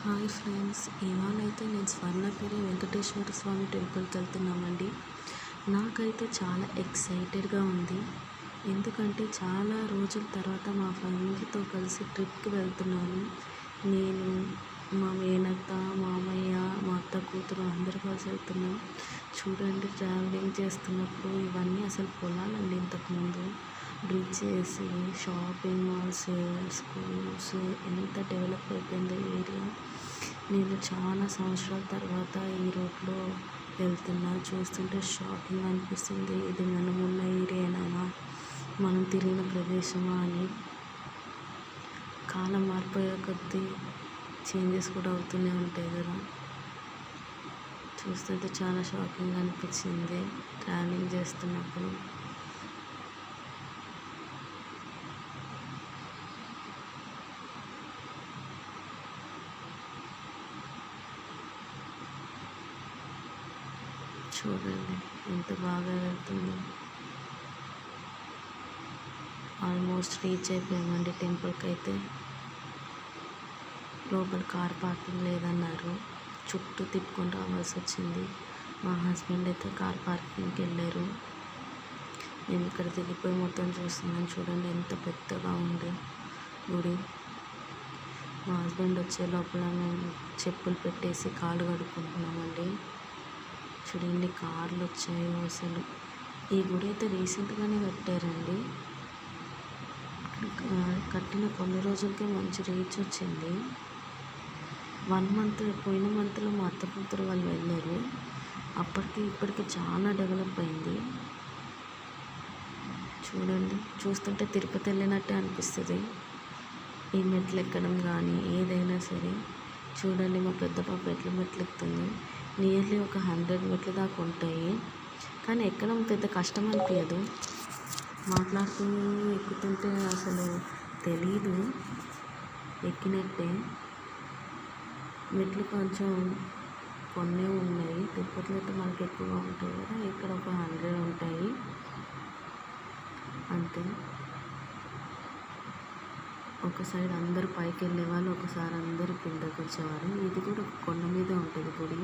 Hi friends, ఇవాళైతే నేను స్వర్ణగిరి వెంకటేశ్వర స్వామి టెంపుల్కి వెళ్తున్నామండి. నాకైతే చాలా ఎక్సైటెడ్గా ఉంది. ఎందుకంటే చాలా రోజుల తర్వాత మా ఫ్యామిలీతో కలిసి ట్రిప్కి వెళ్తున్నాను. నేను, మా మేనత్త, మామయ్య, మా అత్త కూతురు అందరూ కలిసి వెళ్తున్నాం. చూడండి, ట్రావెలింగ్ చేస్తున్నప్పుడు ఇవన్నీ అసలు పొలాలండి. ఇంతకుముందు బ్రిడ్జెస్, షాపింగ్ మాల్స్, స్కూల్స్, ఎంత డెవలప్ అయిపోయిందో ఏరియా. నేను చాలా సంవత్సరాల తర్వాత ఈ రోడ్లో వెళ్తున్నా. చూస్తుంటే షాకింగ్ అనిపిస్తుంది. ఇది మనం ఉన్న ఏరియానా, మనం తిరిగిన ప్రదేశమా అని. కాలం మారిపోయే కొద్దీ చేంజెస్ కూడా అవుతూనే ఉంటాయి కదా. చూస్తుంటే చాలా షాకింగ్ అనిపించింది ట్రావెలింగ్ చేస్తున్నప్పుడు. చూడండి ఎంత బాగా వెళ్తుంది. ఆల్మోస్ట్ రీచ్ అయిపోయామండి టెంపుల్కి. అయితే లోపల కార్ పార్కింగ్ లేదన్నారు, చుట్టూ తిప్పుకొని రావాల్సి వచ్చింది. మా హస్బెండ్ అయితే కార్ పార్కింగ్కి వెళ్ళారు. మేము ఇక్కడ దిగిపోయి మొత్తం చూస్తున్నాం. చూడండి ఎంత పెద్దగా ఉంది గుడి. మా హస్బెండ్ వచ్చే లోపల మేము చెప్పులు పెట్టేసి కాళ్ళు కడుక్కుంటున్నామండి. చూడండి కార్లు వచ్చాయో అసలు. ఈ గుడి అయితే రీసెంట్గానే కట్టారండి. కట్టిన కొన్ని రోజులకే మంచి రీచ్ వచ్చింది. 1 మంత్, పోయిన మంత్లో మా అత్త కూతురు వాళ్ళు వెళ్ళారు. అప్పటికి ఇప్పటికి చాలా డెవలప్ అయింది. చూడండి, చూస్తుంటే తిరుపతి వెళ్ళినట్టే అనిపిస్తుంది ఈ మెట్లు ఎక్కడం కానీ ఏదైనా సరే. చూడండి, మా పెద్ద పాప ఎట్ల మెట్లు ఎక్కుతుంది. నియర్లీ ఒక 100 మెట్లు దాకా ఉంటాయి, కానీ ఎక్కడం పెద్ద కష్టం అనిపించదు. మాట్లాడుతూ ఎక్కుతుంటే అసలు తెలీదు ఎక్కినట్టే. మెట్లు కొంచెం కొన్ని ఉన్నాయి. తిరుపతిలో అయితే మనకి ఎక్కువగా ఉంటాయి కదా, ఇక్కడ ఒక 100 ఉంటాయి అంతే. ఒక సైడ్ అందరూ పైకి వెళ్ళేవాళ్ళు, ఒకసారి అందరూ కిందకు వచ్చేవారు. ఇది కూడా కొండ మీద ఉంటుంది గుడి.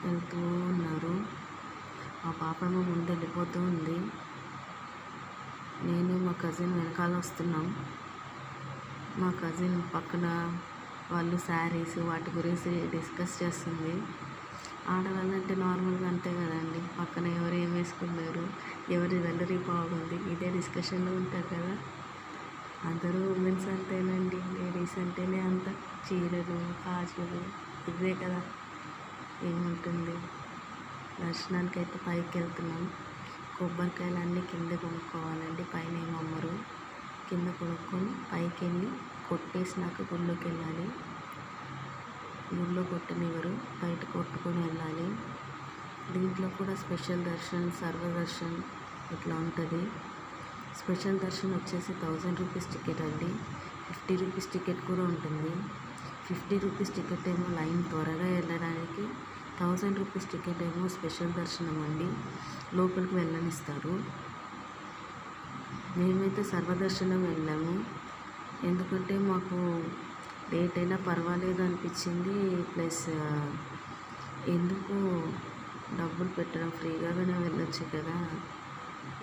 వెళ్తూ ఉన్నారు. మా పాపేమో ముందు వెళ్ళిపోతూ ఉంది. నేను మా కజిన్ వెనకాల వస్తున్నాం. మా కజిన్ పక్కన వాళ్ళు శారీస్ వాటి గురించి డిస్కస్ చేస్తుంది. ఆడవాళ్ళంటే నార్మల్గా అంతే కదండి, పక్కన ఎవరు ఏం వేసుకున్నారు, ఎవరి జ్యువెలరీ బాగుంది, ఇదే డిస్కషన్లో ఉంటారు కదా. అందరూ ఉమెన్స్ అంతేనండి, లేడీస్ అంటేనే అంత చీరలు, కాజులు, ఇవే కదా ఏముంటుంది. దర్శనానికి అయితే పైకి వెళ్తున్నాం. కొబ్బరికాయలు అన్నీ కింద కొనుక్కోవాలండి, పైన ఏమమ్మరు. కింద కొనుక్కొని పైకి వెళ్ళి కొట్టేసినాక గుళ్ళోకి వెళ్ళాలి. గుళ్ళో కొట్టనివ్వరు, బయట కొట్టుకొని వెళ్ళాలి. దీంట్లో కూడా స్పెషల్ దర్శన్, సర్వదర్శన్ ఇట్లా ఉంటుంది. స్పెషల్ దర్శన్ వచ్చేసి 1000 రూపీస్ టికెట్ అండి. 50 రూపీస్ టికెట్ కూడా ఉంటుంది. 50 రూపీస్ టికెట్ ఏమో లైన్ త్వరగా వెళ్ళడానికి, 1000 రూపీస్ టికెట్ ఏమో స్పెషల్ దర్శనం అండి, లోపలికి వెళ్ళనిస్తారు. మేమైతే సర్వదర్శనం వెళ్ళాము. ఎందుకంటే మాకు లేట్ అయినా పర్వాలేదు అనిపించింది. ప్లస్ ఎందుకు డబ్బులు పెట్టడం, ఫ్రీగానే వెళ్ళొచ్చు కదా.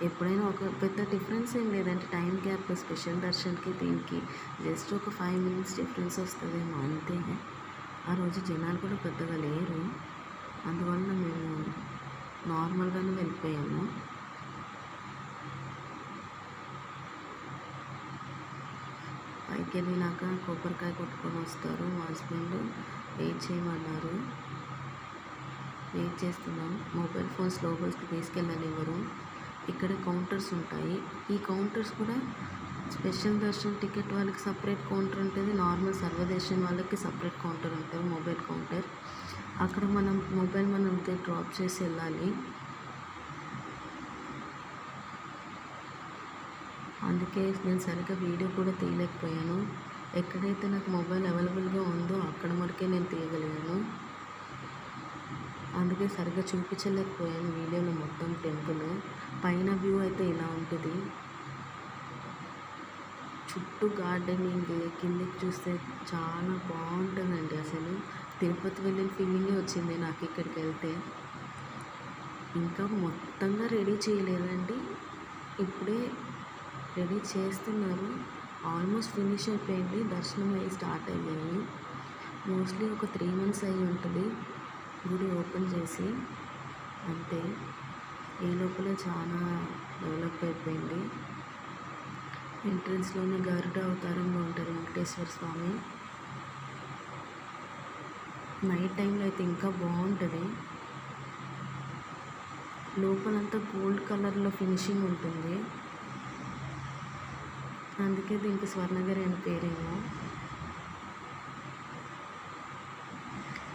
ఎప్పుడైనా ఒక పెద్ద డిఫరెన్స్ ఏం లేదంటే టైం గ్యాప్ స్పెషల్ దర్శన్కి దీనికి జస్ట్ ఒక 5 మినిట్స్ డిఫరెన్స్ వస్తుందేమో అంతే. ఆ రోజు జనాలు కూడా పెద్దగా లేరు, అందువలన మేము నార్మల్గానే వెళ్ళిపోయాము. పైకి వెళ్ళినాక కొబ్బరికాయ కొట్టుకొని వస్తారు. మా హస్బెండ్ వెయిట్ చేయమన్నారు, వెయిట్ చేస్తున్నాం. మొబైల్ ఫోన్స్ లోపలికి తీసుకెళ్ళనివ్వరు. ఇక్కడ కౌంటర్స్ ఉంటాయి. ఈ కౌంటర్స్ కూడా స్పెషల్ దర్శన్ టికెట్ వాళ్ళకి సపరేట్ కౌంటర్ ఉంటుంది, నార్మల్ సర్వదర్శన్ వాళ్ళకి సపరేట్ కౌంటర్ ఉంటుంది, మొబైల్ కౌంటర్. అక్కడ మనం మొబైల్ డ్రాప్ చేసి వెళ్ళాలి. అందుకే నేను సరిగ్గా వీడియో కూడా తీయలేకపోయాను. ఎక్కడైతే నాకు మొబైల్ అవైలబుల్గా ఉందో అక్కడ మటుకే నేను తీయగలిగాను. అందుకే సరిగ్గా చూపించలేకపోయాను వీడియోలో మొత్తం టెంపుల్. పైన వ్యూ అయితే ఇలా ఉంటుంది. చుట్టూ గార్డెనింగ్ కిందకి చూస్తే చాలా బాగుంటుందండి. అసలు తిరుపతి వెళ్ళిన ఫీలింగే వచ్చింది నాకు ఇక్కడికి వెళ్తే. ఇంకా మొత్తంగా రెడీ చేయలేదండి, ఇప్పుడే రెడీ చేస్తున్నారు. ఆల్మోస్ట్ ఫినిష్ అయిపోయింది, దర్శనం అయ్యి స్టార్ట్ అయ్యాయి. మోస్ట్లీ ఒక 3 months అయ్యి ఉంటుంది గుడి ఓపెన్ చేసి. అంతే, ఈ లోపల చాలా డెవలప్ అయిపోయింది. ఎంట్రన్స్లోనే గరుడ అవతారంలో ఉంటారు వెంకటేశ్వర స్వామి. నైట్ టైంలో అయితే ఇంకా బాగుంటుంది. లోపలంతా గోల్డ్ కలర్లో ఫినిషింగ్ ఉంటుంది, అందుకే దీనికి స్వర్ణగిరి అని పేరేమో.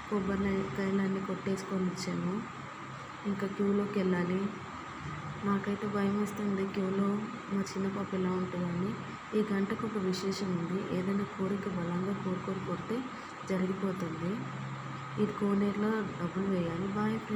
కొబ్బరికాయలన్నీ కొట్టేసుకొని వచ్చాము. ఇంకా క్యూలోకి వెళ్ళాలి. నాకైతే భయం వేస్తుంది క్యూలో మా చిన్న పాప ఎలా ఉంటుందని. ఈ గంటకు ఒక విశేషం ఉంది, ఏదైనా కోరిక బలంగా కోరుకొని కొడితే జరిగిపోతుంది. ఇది కోనేరులో డబ్బులు వేయాలి. Bye friends.